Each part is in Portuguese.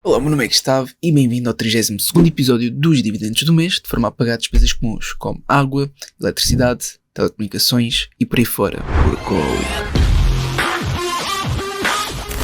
Olá, meu nome é Gustavo e bem-vindo ao 32º episódio dos dividendos do mês, de forma a pagar despesas comuns como água, eletricidade, telecomunicações e por aí fora.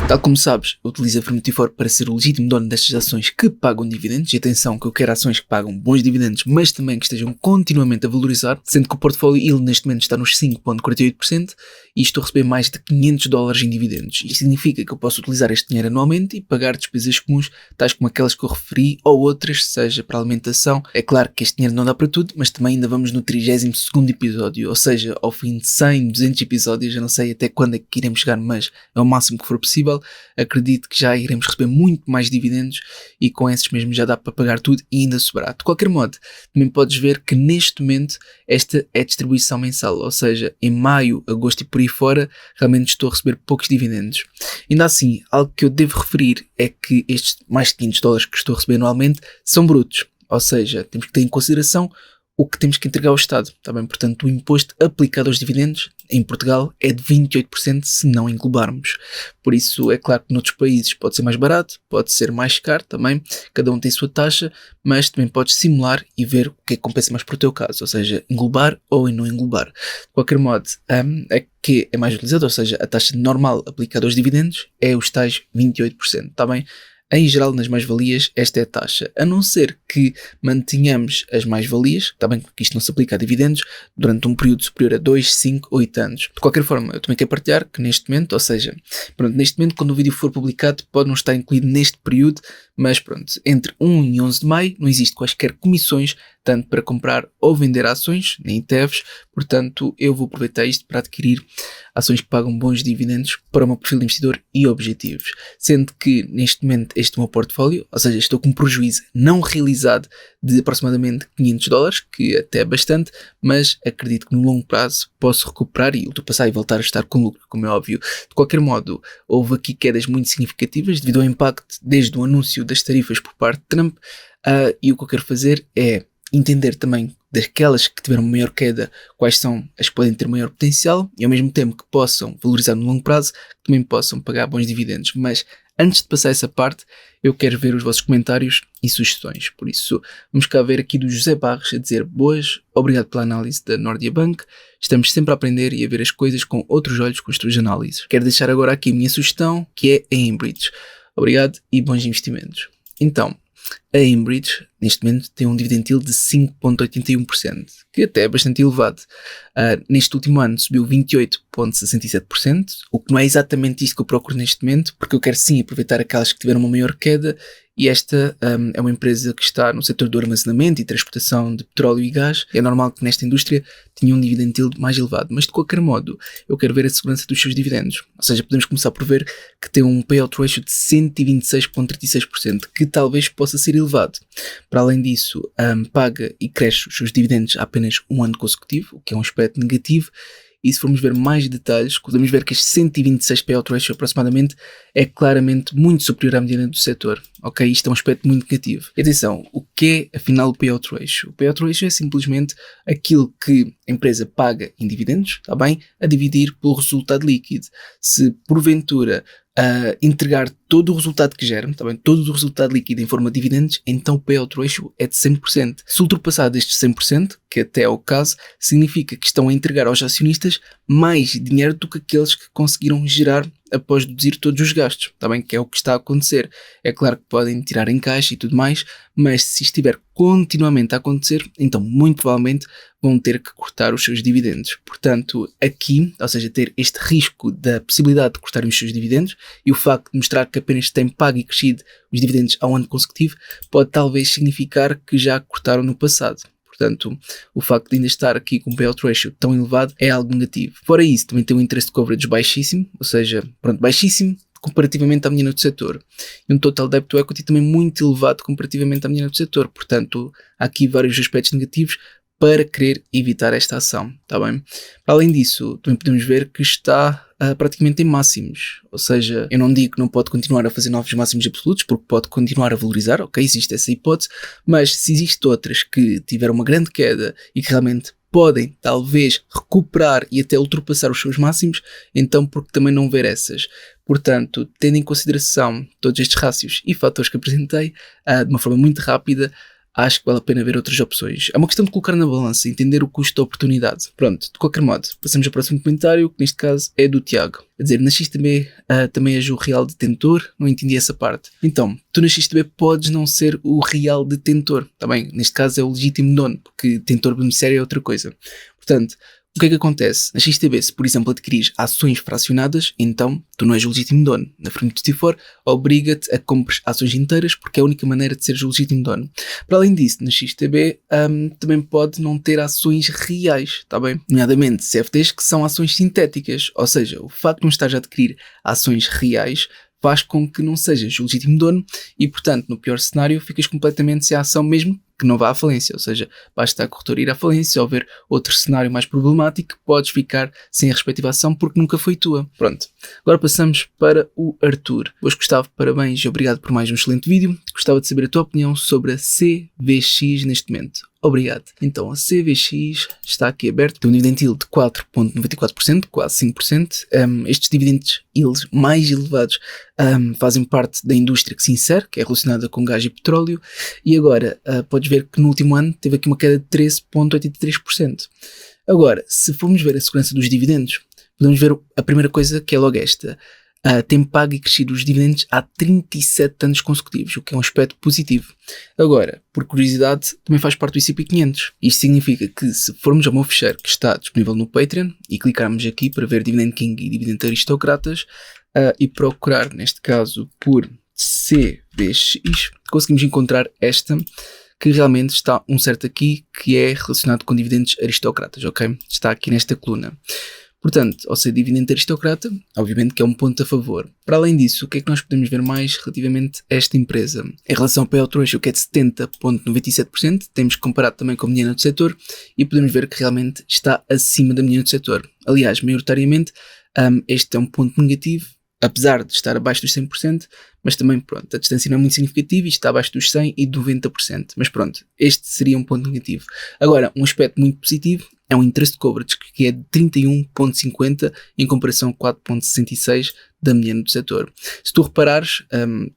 Tal como sabes, eu utilizo a Fermentifor para ser o legítimo dono destas ações que pagam dividendos, e atenção que eu quero ações que pagam bons dividendos, mas também que estejam continuamente a valorizar, sendo que o portfólio ele neste momento está nos 5,48% e estou a receber mais de $500 em dividendos. Isto significa que eu posso utilizar este dinheiro anualmente e pagar despesas comuns, tais como aquelas que eu referi, ou outras, seja para alimentação. É claro que este dinheiro não dá para tudo, mas também ainda vamos no 32º episódio, ou seja, ao fim de 100, 200 episódios, eu não sei até quando é que iremos chegar, mas é o máximo que for possível. Acredito que já iremos receber muito mais dividendos e com esses mesmo já dá para pagar tudo e ainda sobrar. De qualquer modo, também podes ver que neste momento esta é a distribuição mensal, ou seja, em maio, agosto e por aí fora, realmente estou a receber poucos dividendos. Ainda assim, algo que eu devo referir é que estes mais de $500 que estou a receber anualmente são brutos, ou seja, temos que ter em consideração o que temos que entregar ao Estado, tá bem? Portanto, o imposto aplicado aos dividendos em Portugal é de 28% se não englobarmos. Por isso, é claro que noutros países pode ser mais barato, pode ser mais caro também, cada um tem a sua taxa, mas também podes simular e ver o que é que compensa mais para o teu caso, ou seja, englobar ou não englobar. De qualquer modo, a que é mais utilizada, ou seja, a taxa normal aplicada aos dividendos é os tais 28%, tá bem? Em geral, nas mais-valias, esta é a taxa, a não ser que mantenhamos as mais-valias, está bem que isto não se aplica a dividendos, durante um período superior a 2, 5, 8 anos. De qualquer forma, eu também quero partilhar que neste momento, ou seja, pronto, neste momento, quando o vídeo for publicado, pode não estar incluído neste período, mas pronto, entre 1 e 11 de maio não existe quaisquer comissões, tanto para comprar ou vender ações, nem ETFs, portanto, eu vou aproveitar isto para adquirir ações que pagam bons dividendos para o meu perfil de investidor e objetivos. Sendo que, neste momento, este é o meu portfólio, ou seja, estou com um prejuízo não realizado de aproximadamente $500, que até é bastante, mas acredito que no longo prazo posso recuperar e ultrapassar e voltar a estar com lucro, como é óbvio. De qualquer modo, houve aqui quedas muito significativas devido ao impacto desde o anúncio das tarifas por parte de Trump, e o que eu quero fazer é entender também daquelas que tiveram maior queda, quais são as que podem ter maior potencial e ao mesmo tempo que possam valorizar no longo prazo, que também possam pagar bons dividendos. Mas antes de passar essa parte, eu quero ver os vossos comentários e sugestões. Por isso, vamos cá ver aqui do José Barros a dizer: boas, obrigado pela análise da Nordea Bank, estamos sempre a aprender e a ver as coisas com outros olhos com as tuas análises. Quero deixar agora aqui a minha sugestão, que é a Aimbridge. Obrigado e bons investimentos. Então, a Aimbridge, neste momento, tem um dividend yield de 5,81%, que até é bastante elevado. Neste último ano subiu 28,67%, o que não é exatamente isto que eu procuro neste momento, porque eu quero sim aproveitar aquelas que tiveram uma maior queda, e esta é uma empresa que está no setor do armazenamento e transportação de petróleo e gás. É normal que nesta indústria tenha um dividend yield mais elevado, mas de qualquer modo eu quero ver a segurança dos seus dividendos. Ou seja, podemos começar por ver que tem um payout ratio de 126,36%, que talvez possa ser elevado. Para além disso, paga e cresce os seus dividendos há apenas um ano consecutivo, o que é um aspecto negativo. E se formos ver mais detalhes, podemos ver que este 126 payout ratio aproximadamente é claramente muito superior à mediana do setor. Ok, isto é um aspecto muito negativo. E atenção, o que é afinal o payout ratio? O payout ratio é simplesmente aquilo que a empresa paga em dividendos, está bem, a dividir pelo resultado líquido. Se porventura entregar todo o resultado que gera, também todo o resultado líquido em forma de dividendos, então o payout ratio é de 100%. Se ultrapassar destes 100%, que até é o caso, significa que estão a entregar aos acionistas mais dinheiro do que aqueles que conseguiram gerar após deduzir todos os gastos, também que é o que está a acontecer. É claro que podem tirar em caixa e tudo mais, mas se estiver continuamente a acontecer, então muito provavelmente vão ter que cortar os seus dividendos. Portanto, aqui, ou seja, ter este risco da possibilidade de cortarem os seus dividendos e o facto de mostrar que apenas têm pago e crescido os dividendos ao ano consecutivo, pode talvez significar que já cortaram no passado. Portanto, o facto de ainda estar aqui com um payout ratio tão elevado é algo negativo. Fora isso, também tem um interest coverage baixíssimo, ou seja, baixíssimo comparativamente à mediana do setor. E um total debt to equity também muito elevado comparativamente à mediana do setor. Portanto, há aqui vários aspectos negativos para querer evitar esta ação, está bem? Além disso, também podemos ver que está praticamente em máximos, ou seja, eu não digo que não pode continuar a fazer novos máximos absolutos, porque pode continuar a valorizar, ok, existe essa hipótese, mas se existem outras que tiveram uma grande queda e que realmente podem talvez recuperar e até ultrapassar os seus máximos, então porque também não ver essas? Portanto, tendo em consideração todos estes rácios e fatores que apresentei, de uma forma muito rápida, acho que vale a pena ver outras opções. É uma questão de colocar na balança e entender o custo da oportunidade. Pronto, de qualquer modo, passamos ao próximo comentário, que neste caso é do Tiago. A dizer, na XTB também és o real detentor? Não entendi essa parte. Então, tu na XTB podes não ser o real detentor, tá bem? Neste caso é o legítimo dono, porque detentor beneficiário é outra coisa. Portanto, o que é que acontece? Na XTB, se por exemplo adquirires ações fracionadas, então tu não és o legítimo dono. Na Firm 24 obriga-te a comprar ações inteiras porque é a única maneira de seres o legítimo dono. Para além disso, na XTB também pode não ter ações reais, está bem? Nomeadamente CFDs que são ações sintéticas, ou seja, o facto de não estares a adquirir ações reais faz com que não sejas o legítimo dono e, portanto, no pior cenário, ficas completamente sem a ação mesmo que não vá à falência, ou seja, basta a corretora ir à falência ou ver outro cenário mais problemático, podes ficar sem a respectiva ação porque nunca foi tua. Pronto, agora passamos para o Arthur. Boas, Gustavo, parabéns e obrigado por mais um excelente vídeo. Gostava de saber a tua opinião sobre a CVX neste momento. Obrigado. Então, a CVX está aqui aberta, tem um dividend yield de 4,94%, quase 5%. Estes dividendos yields mais elevados fazem parte da indústria que se insere, que é relacionada com gás e petróleo, e agora podes ver que no último ano teve aqui uma queda de 13,83%. Agora, se formos ver a segurança dos dividendos, podemos ver a primeira coisa que é logo esta. Tem pago e crescido os dividendos há 37 anos consecutivos, o que é um aspecto positivo. Agora, por curiosidade, também faz parte do S&P 500. Isto significa que se formos ao meu fecheiro que está disponível no Patreon e clicarmos aqui para ver Dividend King e Dividend Aristocratas e procurar, neste caso, por CVX, conseguimos encontrar esta que realmente está um certo aqui que é relacionado com dividendos aristocratas, ok? Está aqui nesta coluna. Portanto, ao ser dividendo aristocrata, obviamente que é um ponto a favor. Para além disso, o que é que nós podemos ver mais relativamente a esta empresa? Em relação ao payout ratio, que é de 70,97%, temos que comparar também com a mediana do setor e podemos ver que realmente está acima da mediana do setor. Aliás, maioritariamente, este é um ponto negativo, apesar de estar abaixo dos 100%, mas também, pronto, a distância não é muito significativa e está abaixo dos 100% e 90%. Mas pronto, este seria um ponto negativo. Agora, um aspecto muito positivo é um interest coverage, que é de 31,50 em comparação a 4,66 da mediana do setor. Se tu reparares,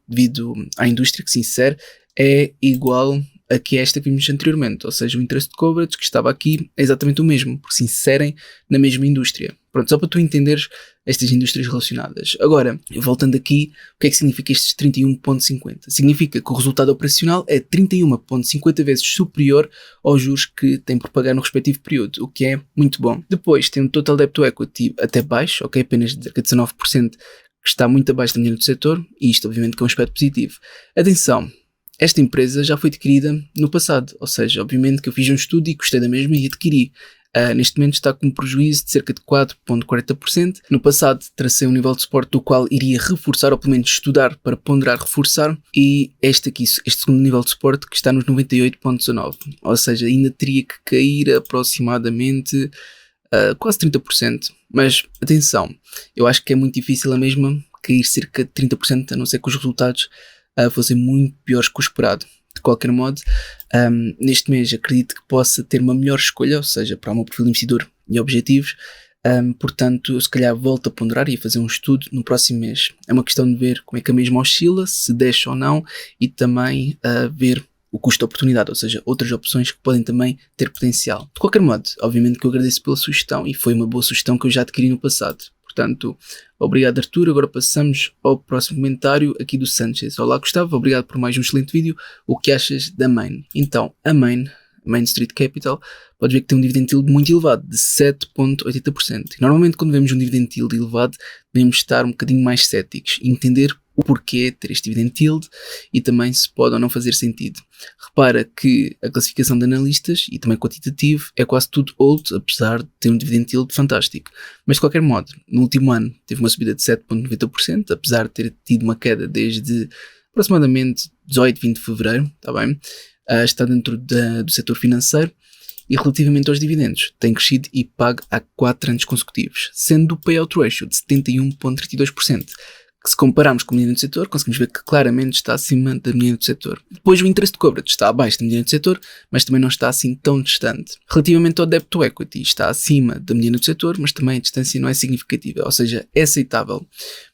devido à indústria que se insere, é igual a que esta que vimos anteriormente, ou seja, o interest coverage que estava aqui é exatamente o mesmo, porque se inserem na mesma indústria. Pronto, só para tu entenderes estas indústrias relacionadas. Agora, voltando aqui, o que é que significa estes 31,50? Significa que o resultado operacional é 31,50 vezes superior aos juros que tem por pagar no respectivo período, o que é muito bom. Depois tem um total debt to equity até baixo, ok, apenas cerca de 19%, que está muito abaixo da mediana do setor, e isto obviamente que é um aspecto positivo. Atenção! Esta empresa já foi adquirida no passado, ou seja, obviamente que eu fiz um estudo e gostei da mesma e adquiri. Neste momento está com um prejuízo de cerca de 4,40%. No passado tracei um nível de suporte do qual iria reforçar, ou pelo menos estudar para ponderar reforçar, e este segundo nível de suporte que está nos 98,19%, ou seja, ainda teria que cair aproximadamente quase 30%. Mas atenção, eu acho que é muito difícil a mesma cair cerca de 30%, a não ser que os resultados fossem muito piores que o esperado. De qualquer modo, neste mês acredito que possa ter uma melhor escolha, ou seja, para o meu perfil de investidor e objetivos. Portanto, eu se calhar volto a ponderar e a fazer um estudo no próximo mês. É uma questão de ver como é que a mesma oscila, se deixa ou não, e também ver o custo de oportunidade, ou seja, outras opções que podem também ter potencial. De qualquer modo, obviamente que eu agradeço pela sugestão e foi uma boa sugestão que eu já adquiri no passado. Portanto, obrigado Arthur. Agora passamos ao próximo comentário aqui do Sanchez. Olá Gustavo, obrigado por mais um excelente vídeo. O que achas da Main? Então, a Main Street Capital, pode ver que tem um dividend yield muito elevado, de 7,80%. E normalmente quando vemos um dividend yield elevado, devemos estar um bocadinho mais céticos e entender o porquê ter este dividend yield e também se pode ou não fazer sentido. Repara que a classificação de analistas e também quantitativo é quase tudo old, apesar de ter um dividend yield fantástico. Mas de qualquer modo, no último ano teve uma subida de 7,90%, apesar de ter tido uma queda desde aproximadamente 18, 20 de fevereiro, está bem? Está dentro do setor financeiro e relativamente aos dividendos tem crescido e pago há 4 anos consecutivos, sendo o payout ratio de 71,32%, que se compararmos com a mediana do setor, conseguimos ver que claramente está acima da mediana do setor. Depois o interest coverage está abaixo da mediana do setor, mas também não está assim tão distante. Relativamente ao debt to equity, está acima da mediana do setor, mas também a distância não é significativa, ou seja, é aceitável.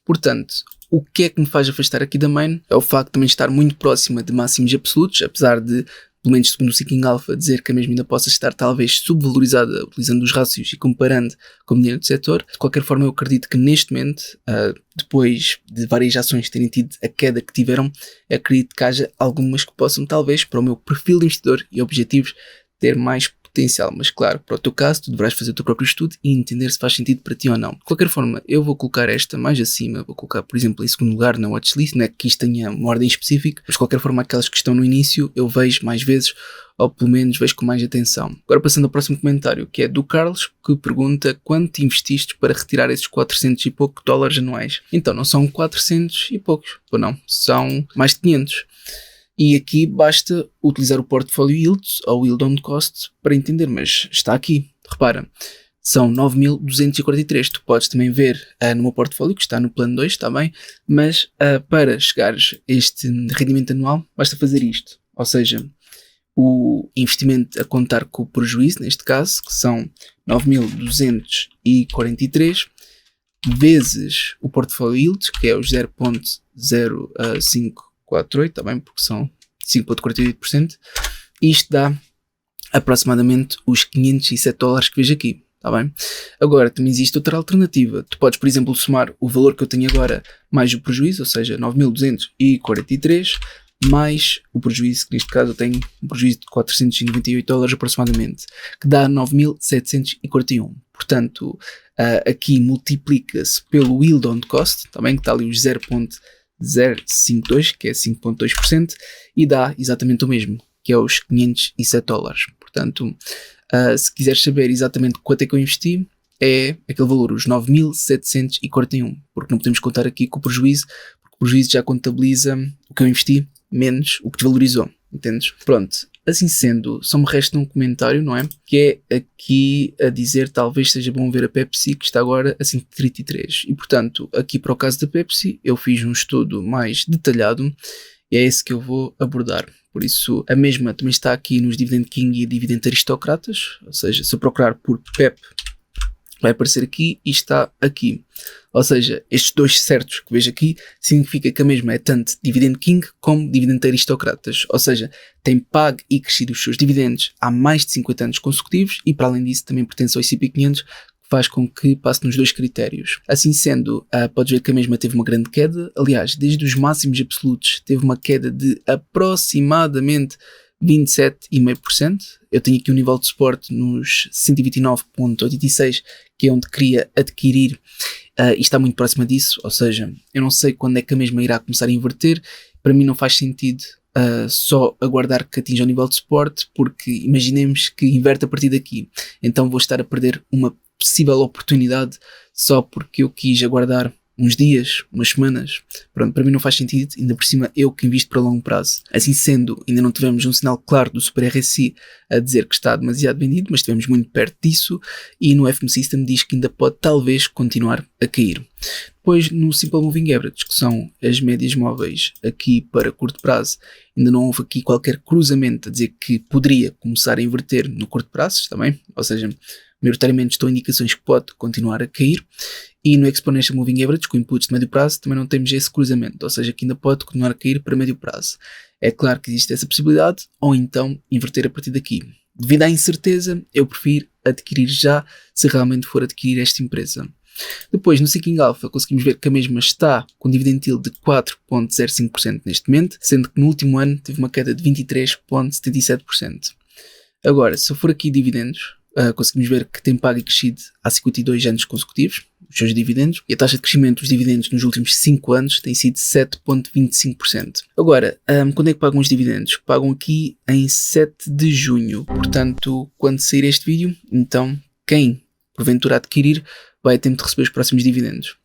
Portanto, o que é que me faz afastar aqui da main é o facto de também estar muito próxima de máximos absolutos, apesar de, pelo menos segundo o Seeking Alpha, dizer que a mesma ainda possa estar talvez subvalorizada utilizando os rácios e comparando com o dinheiro do setor. De qualquer forma, eu acredito que neste momento, depois de várias ações terem tido a queda que tiveram, acredito que haja algumas que possam talvez, para o meu perfil de investidor e objetivos, ter mais potencial, mas claro, para o teu caso, tu deverás fazer o teu próprio estudo e entender se faz sentido para ti ou não. De qualquer forma, eu vou colocar esta mais acima, vou colocar, por exemplo, em segundo lugar na watchlist, não é que isto tenha uma ordem específica, mas de qualquer forma, aquelas que estão no início, eu vejo mais vezes, ou pelo menos vejo com mais atenção. Agora passando ao próximo comentário, que é do Carlos, que pergunta quanto investiste para retirar esses 400 e pouco dólares anuais. Então, não são 400 e poucos, ou não, são mais de 500. E aqui basta utilizar o portfólio yields ou yield on cost para entender, mas está aqui, repara, são 9.243. Tu podes também ver no meu portfólio, que está no plano 2, está bem, mas para chegares a este rendimento anual, basta fazer isto, ou seja, o investimento a contar com o prejuízo, neste caso, que são 9.243, vezes o portfólio yields, que é os 0.0548, está bem, porque são 5,48%, isto dá aproximadamente os 507 dólares que vejo aqui, está bem? Agora, também existe outra alternativa. Tu podes, por exemplo, somar o valor que eu tenho agora mais o prejuízo, ou seja, 9.243, mais o prejuízo, que neste caso eu tenho um prejuízo de 498 dólares aproximadamente, que dá 9.741. Portanto, aqui multiplica-se pelo yield on cost, também que está ali os 0.052, que é 5,2%, e dá exatamente o mesmo, que é os 507 dólares. Portanto, se quiseres saber exatamente quanto é que eu investi, é aquele valor, os 9.741, porque não podemos contar aqui com o prejuízo, porque o prejuízo já contabiliza o que eu investi menos o que desvalorizou, entendes? Pronto, assim sendo, só me resta um comentário, não é? Que é aqui a dizer, talvez seja bom ver a Pepsi, que está agora a 5,33. E portanto, aqui para o caso da Pepsi, eu fiz um estudo mais detalhado e é esse que eu vou abordar. Por isso, a mesma também está aqui nos Dividend King e Dividend Aristocratas, ou seja, se eu procurar por PEP, vai aparecer aqui e está aqui. Ou seja, estes dois certos que vejo aqui significa que a mesma é tanto Dividend King como Dividend Aristocratas. Ou seja, tem pago e crescido os seus dividendos há mais de 50 anos consecutivos e para além disso também pertence ao S&P 500, que faz com que passe nos dois critérios. Assim sendo, podes ver que a mesma teve uma grande queda. Aliás, desde os máximos absolutos teve uma queda de aproximadamente 27,5%. Eu tenho aqui um nível de suporte nos 129,86, que é onde queria adquirir, e está muito próxima disso, ou seja, eu não sei quando é que a mesma irá começar a inverter. Para mim não faz sentido só aguardar que atinja o nível de suporte, porque imaginemos que inverte a partir daqui, então vou estar a perder uma possível oportunidade só porque eu quis aguardar uns dias, umas semanas. Pronto, para mim não faz sentido, ainda por cima eu que invisto para longo prazo. Assim sendo, ainda não tivemos um sinal claro do Super RSI a dizer que está demasiado vendido, mas estivemos muito perto disso e no FMC System diz que ainda pode talvez continuar a cair. Depois no Simple Moving Average, que são as médias móveis aqui para curto prazo, ainda não houve aqui qualquer cruzamento a dizer que poderia começar a inverter no curto prazo também, ou seja, maioritariamente estão indicações que pode continuar a cair. E no Exponential Moving Average, com inputs de médio prazo, também não temos esse cruzamento, ou seja, que ainda pode continuar a cair para médio prazo. É claro que existe essa possibilidade, ou então inverter a partir daqui. Devido à incerteza, eu prefiro adquirir já, se realmente for adquirir esta empresa. Depois, no Seeking Alpha, conseguimos ver que a mesma está com dividend yield de 4,05% neste momento, sendo que no último ano teve uma queda de 23,77%. Agora, se eu for aqui dividendos, conseguimos ver que tem pago e crescido há 52 anos consecutivos os seus dividendos, e a taxa de crescimento dos dividendos nos últimos 5 anos tem sido 7,25%. Agora, quando é que pagam os dividendos? Pagam aqui em 7 de junho, portanto, quando sair este vídeo, então quem porventura adquirir vai a tempo de receber os próximos dividendos.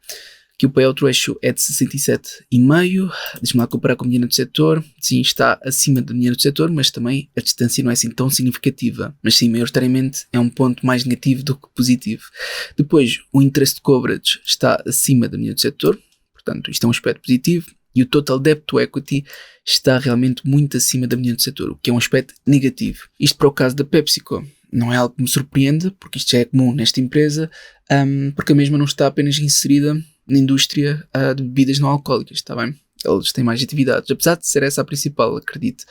Aqui o payout ratio é de 67,5%. Deixa-me lá comparar com a mediana do setor. Sim, está acima da mediana do setor, mas também a distância não é assim tão significativa. Mas sim, maioritariamente é um ponto mais negativo do que positivo. Depois, o interest coverage está acima da mediana do setor. Portanto, isto é um aspecto positivo e o total debt to equity está realmente muito acima da média do setor, o que é um aspecto negativo. Isto para o caso da PepsiCo. Não é algo que me surpreende, porque isto já é comum nesta empresa, porque a mesma não está apenas inserida na indústria de bebidas não alcoólicas, está bem? Eles têm mais atividades, apesar de ser essa a principal, acredito.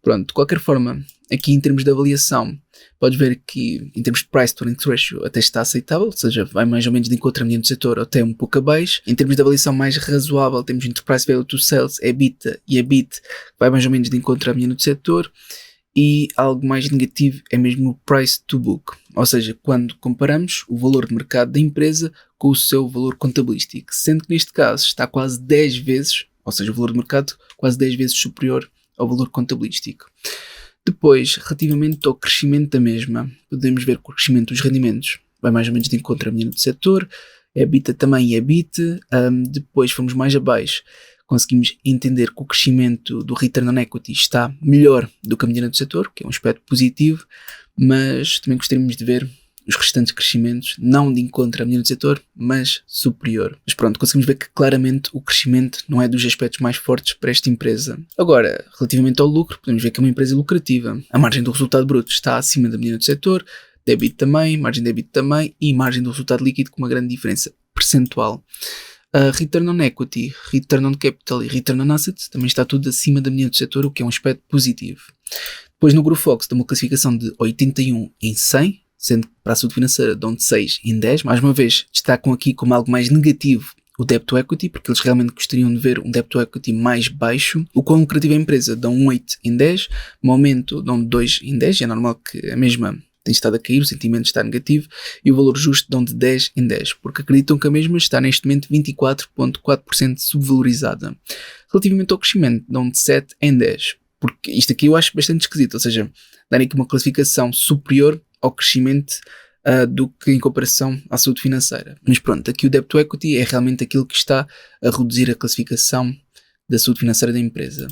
Pronto, de qualquer forma, aqui em termos de avaliação, podes ver que em termos de price to earnings ratio até está aceitável, ou seja, vai mais ou menos de encontro a média do setor, até um pouco abaixo. Em termos de avaliação mais razoável, temos Enterprise Value to Sales, EBITDA e EBIT, vai mais ou menos de encontro a média do setor. E algo mais negativo é mesmo o price to book, ou seja, quando comparamos o valor de mercado da empresa com o seu valor contabilístico, sendo que neste caso está quase 10 vezes, ou seja, o valor de mercado quase 10 vezes superior ao valor contabilístico. Depois, relativamente ao crescimento da mesma, podemos ver que o crescimento dos rendimentos vai mais ou menos de encontro a média do setor, EBITDA também e EBIT. Depois fomos mais abaixo, conseguimos entender que o crescimento do return on equity está melhor do que a média do setor, que é um aspecto positivo, mas também gostaríamos de ver os restantes crescimentos, não de encontro à média do setor, mas superior. Mas pronto, conseguimos ver que claramente o crescimento não é dos aspectos mais fortes para esta empresa. Agora, relativamente ao lucro, podemos ver que é uma empresa lucrativa. A margem do resultado bruto está acima da média do setor, débito também, margem de débito também e margem do resultado líquido com uma grande diferença percentual. Return on equity, return on capital e return on assets também está tudo acima da média do setor, o que é um aspecto positivo. Depois no Grupo Fox tem uma classificação de 81 em 100, sendo que para a saúde financeira dão de 6 em 10. Mais uma vez, destacam aqui como algo mais negativo o debt to equity, porque eles realmente gostariam de ver um debt to equity mais baixo. O quão lucrativa é a empresa dão um 8 em 10, no aumento dão 2 em 10, é normal que a mesma tem estado a cair, o sentimento está negativo, e o valor justo dão de 10 em 10, porque acreditam que a mesma está neste momento 24,4% subvalorizada. Relativamente ao crescimento, dão de 7 em 10, porque isto aqui eu acho bastante esquisito, ou seja, darem aqui uma classificação superior ao crescimento do que em comparação à saúde financeira. Mas pronto, aqui o debt to equity é realmente aquilo que está a reduzir a classificação da saúde financeira da empresa.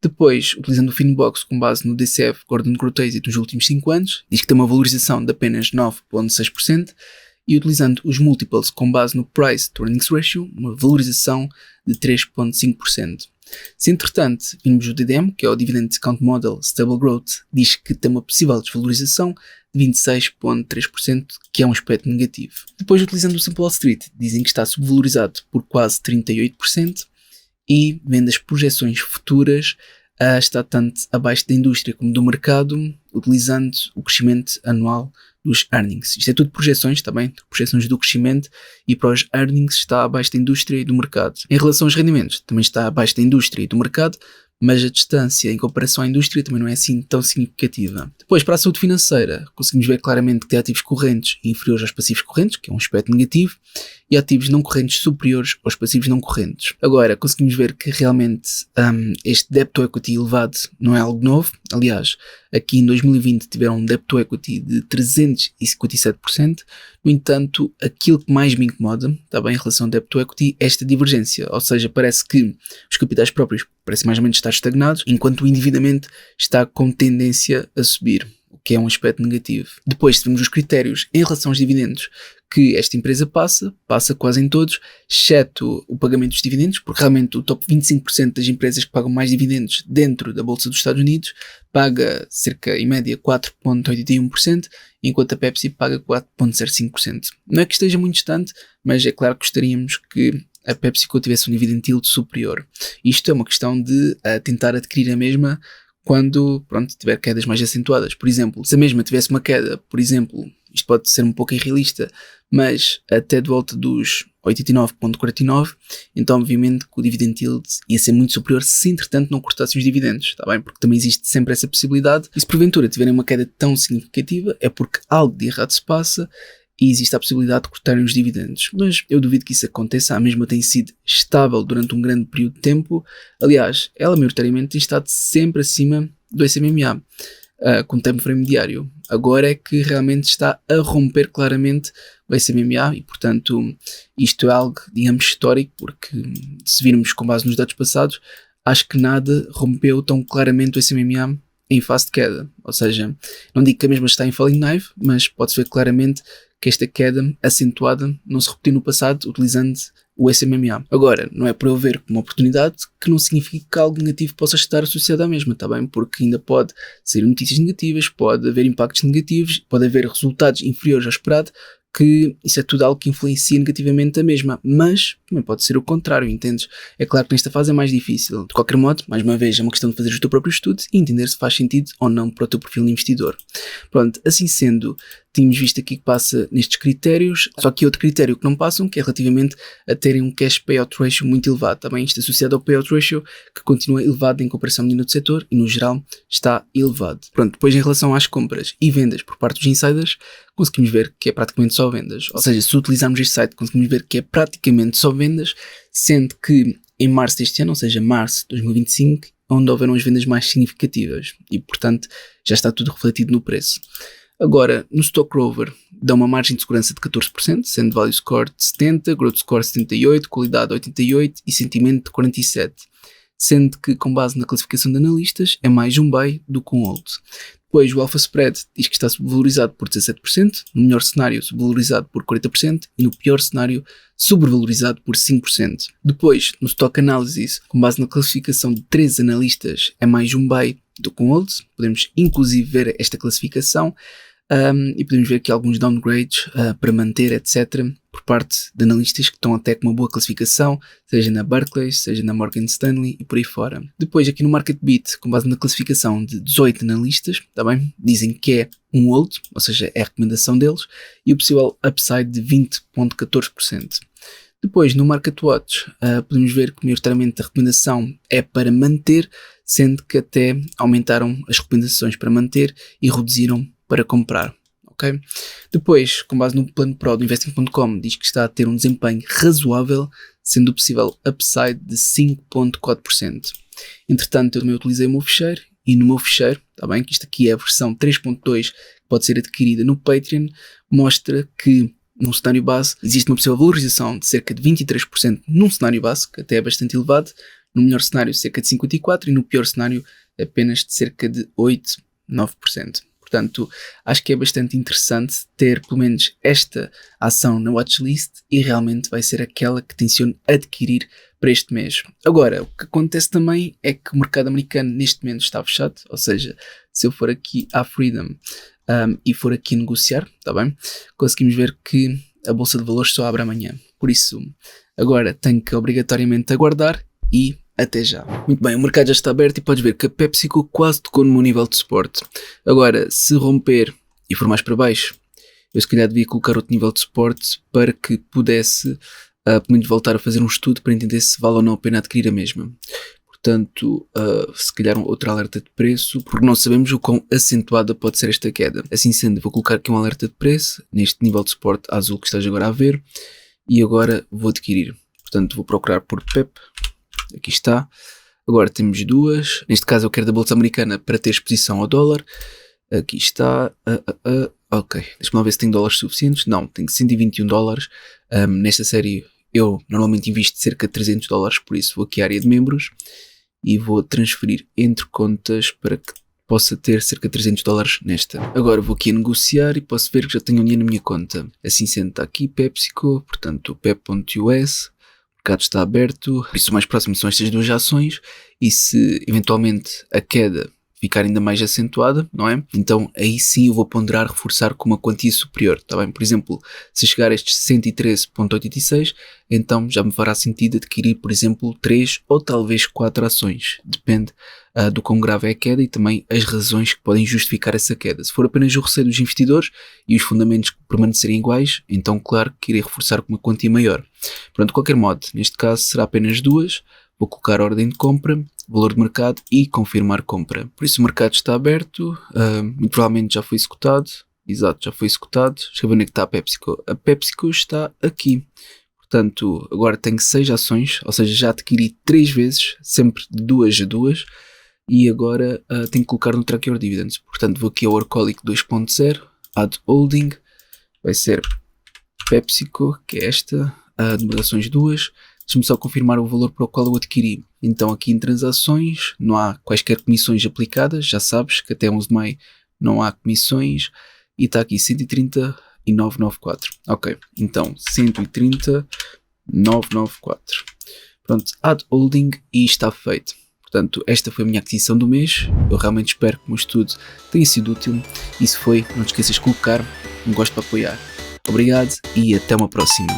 Depois, utilizando o Finbox com base no DCF Gordon Growth Rate dos últimos 5 anos, diz que tem uma valorização de apenas 9,6%, e utilizando os múltiplos com base no Price to Earnings Ratio, uma valorização de 3,5%. Se entretanto vimos o DDM, que é o Dividend Discount Model Stable Growth, diz que tem uma possível desvalorização de 26,3%, que é um aspecto negativo. Depois, utilizando o Simple Wall Street, dizem que está subvalorizado por quase 38%, e vendo as projeções futuras, está tanto abaixo da indústria como do mercado, utilizando o crescimento anual dos earnings. Isto é tudo projeções, também projeções do crescimento, e para os earnings está abaixo da indústria e do mercado. Em relação aos rendimentos, também está abaixo da indústria e do mercado, mas a distância em comparação à indústria também não é assim tão significativa. Depois, para a saúde financeira, conseguimos ver claramente que tem ativos correntes inferiores aos passivos correntes, que é um aspecto negativo, e ativos não correntes superiores aos passivos não correntes. Agora, conseguimos ver que realmente este debt to equity elevado não é algo novo. Aliás, aqui em 2020 tiveram um debt to equity de 357%. No entanto, aquilo que mais me incomoda, está bem, em relação ao debt to equity, é esta divergência. Ou seja, parece que os capitais próprios parecem mais ou menos estar estagnados, enquanto o endividamento está com tendência a subir, o que é um aspecto negativo. Depois temos os critérios em relação aos dividendos que esta empresa passa quase em todos, exceto o pagamento dos dividendos, porque realmente o top 25% das empresas que pagam mais dividendos dentro da Bolsa dos Estados Unidos paga cerca, em média, 4,81%, enquanto a Pepsi paga 4,05%. Não é que esteja muito distante, mas é claro que gostaríamos que a PepsiCo tivesse um dividend yield superior. Isto é uma questão de tentar adquirir a mesma quando, tiver quedas mais acentuadas. Por exemplo, se a mesma tivesse uma queda, por exemplo, isto pode ser um pouco irrealista, mas até de volta dos 89,49, então obviamente que o dividend yield ia ser muito superior se entretanto não cortassem os dividendos, está bem? Porque também existe sempre essa possibilidade, e se porventura tiverem uma queda tão significativa é porque algo de errado se passa e existe a possibilidade de cortarem os dividendos. Mas eu duvido que isso aconteça, a mesma tem sido estável durante um grande período de tempo. Aliás, ela maioritariamente tem estado sempre acima do SMMA, com tempo frame diário. Agora é que realmente está a romper claramente o SMMA e, portanto, isto é algo, digamos, histórico, porque se virmos com base nos dados passados, acho que nada rompeu tão claramente o SMMA em fase de queda. Ou seja, não digo que a mesma está em falling knife, mas pode-se ver claramente que esta queda acentuada não se repetiu no passado utilizando o SMMA. Agora, não é para eu ver como uma oportunidade que não significa que algo negativo possa estar associado à mesma, tá bem? Porque ainda pode ser notícias negativas, pode haver impactos negativos, pode haver resultados inferiores ao esperado, que isso é tudo algo que influencia negativamente a mesma, mas também pode ser o contrário, entendes? É claro que nesta fase é mais difícil. De qualquer modo, mais uma vez, é uma questão de fazer o teu próprio estudo e entender se faz sentido ou não para o teu perfil de investidor. Pronto, assim sendo, tínhamos visto aqui que passa nestes critérios, só que outro critério que não passam, que é relativamente a terem um cash payout ratio muito elevado, também isto associado ao payout ratio, que continua elevado em comparação ao do setor e no geral está elevado. Pronto, depois em relação às compras e vendas por parte dos insiders, conseguimos ver que é praticamente só vendas, ou seja, se utilizarmos este site conseguimos ver que é praticamente só vendas, sendo que em março deste ano, ou seja, março de 2025, onde houveram as vendas mais significativas e portanto já está tudo refletido no preço. Agora, no Stock Rover, dá uma margem de segurança de 14%, sendo Value Score de 70%, Growth Score 78%, Qualidade 88% e Sentimento de 47%, sendo que, com base na classificação de analistas, é mais um buy do que um hold. Depois, o Alpha Spread diz que está subvalorizado por 17%, no melhor cenário subvalorizado por 40% e no pior cenário sobrevalorizado por 5%. Depois, no Stock Analysis, com base na classificação de 3 analistas, é mais um buy do que um hold. Podemos inclusive ver esta classificação e podemos ver aqui alguns downgrades para manter, etc., por parte de analistas que estão até com uma boa classificação, seja na Barclays, seja na Morgan Stanley e por aí fora. Depois aqui no Market Beat, com base na classificação de 18 analistas, tá bem? Dizem que é um hold, ou seja, é a recomendação deles, e o possível upside de 20,14%. Depois, no Market Watch, podemos ver que maioritariamente a recomendação é para manter, sendo que até aumentaram as recomendações para manter e reduziram para comprar. Okay? Depois, com base no plano Pro do Investing.com, diz que está a ter um desempenho razoável, sendo o possível upside de 5,4%. Entretanto, eu também utilizei o meu fecheiro, e no meu fecheiro, tá bem, que isto aqui é a versão 3.2, que pode ser adquirida no Patreon, mostra que num cenário base existe uma possível valorização de cerca de 23% num cenário base, que até é bastante elevado, no melhor cenário cerca de 54% e no pior cenário apenas de cerca de 8, 9%. Portanto, acho que é bastante interessante ter pelo menos esta ação na watchlist e realmente vai ser aquela que tenciono adquirir para este mês. Agora, o que acontece também é que o mercado americano neste momento está fechado, ou seja, se eu for aqui à Freedom e for aqui negociar, tá bem? Conseguimos ver que a Bolsa de Valores só abre amanhã. Por isso, agora tenho que obrigatoriamente aguardar e até já. Muito bem, o mercado já está aberto e podes ver que a PepsiCo quase tocou no meu nível de suporte. Agora, se romper e for mais para baixo, eu se calhar devia colocar outro nível de suporte para que pudesse pelo menos voltar a fazer um estudo para entender se vale ou não a pena adquirir a mesma. Portanto, se calhar outro alerta de preço, porque não sabemos o quão acentuada pode ser esta queda. Assim sendo, vou colocar aqui um alerta de preço, neste nível de suporte azul que estás agora a ver, e agora vou adquirir. Portanto, vou procurar por PEP. Aqui está. Agora temos duas. Neste caso eu quero da Bolsa Americana para ter exposição ao dólar. Aqui está. Ok. Deixa-me lá ver se tenho dólares suficientes. Não, tenho 121 dólares. Nesta série eu normalmente invisto cerca de 300 dólares, por isso vou aqui à área de membros e vou transferir entre contas para que possa ter cerca de 300 dólares nesta. Agora vou aqui a negociar e posso ver que já tenho um dinheiro na minha conta. Assim sendo, está aqui PepsiCo, portanto pep.us. O mercado está aberto, por isso o mais próximo são estas duas ações e se eventualmente a queda ficar ainda mais acentuada, não é? Então aí sim eu vou ponderar reforçar com uma quantia superior, está bem? Por exemplo, se chegar a estes 113,86, então já me fará sentido adquirir, por exemplo, 3 ou talvez 4 ações, depende do quão grave é a queda e também as razões que podem justificar essa queda. Se for apenas o receio dos investidores e os fundamentos permanecerem iguais, então claro que irei reforçar com uma quantia maior. Pronto, de qualquer modo, neste caso será apenas duas, vou colocar a ordem de compra, valor de mercado e confirmar compra. Por isso o mercado está aberto, muito provavelmente já foi executado, exato, já foi executado. Deixa eu ver onde é que está a PepsiCo. A PepsiCo está aqui. Portanto, agora tenho 6 ações, ou seja, já adquiri 3 vezes, sempre de 2 a 2, e agora tenho que colocar no Track Your Dividends. Portanto, vou aqui ao Workaholic 2.0, Add Holding, vai ser PepsiCo, que é esta, número de ações 2. Deixa-me só confirmar o valor para o qual eu adquiri. Então aqui em transações não há quaisquer comissões aplicadas, já sabes que até 11 de maio não há comissões e está aqui 130 130,994. Ok, então 130,994. Pronto, add holding e está feito. Portanto, esta foi a minha aquisição do mês. Eu realmente espero que o meu estudo tenha sido útil. E se foi, não te esqueças de colocar um gosto para apoiar. Obrigado e até uma próxima.